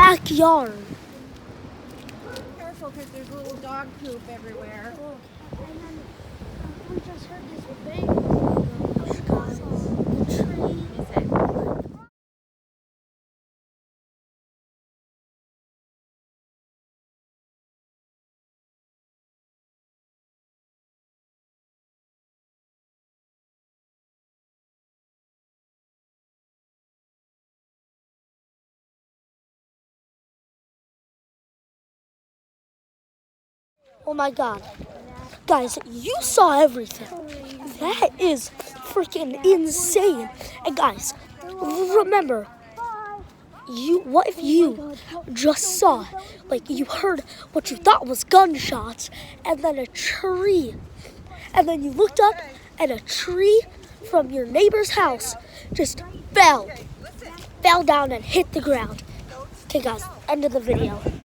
backyard. Careful, because there's little dog poop everywhere. And then we just heard this big tree. Oh my God. Guys, you saw everything. That is freaking insane. And guys, remember, what if you just saw, like you heard what you thought was gunshots and then a tree. And then you looked up and a tree from your neighbor's house just fell down and hit the ground. Okay guys, end of the video.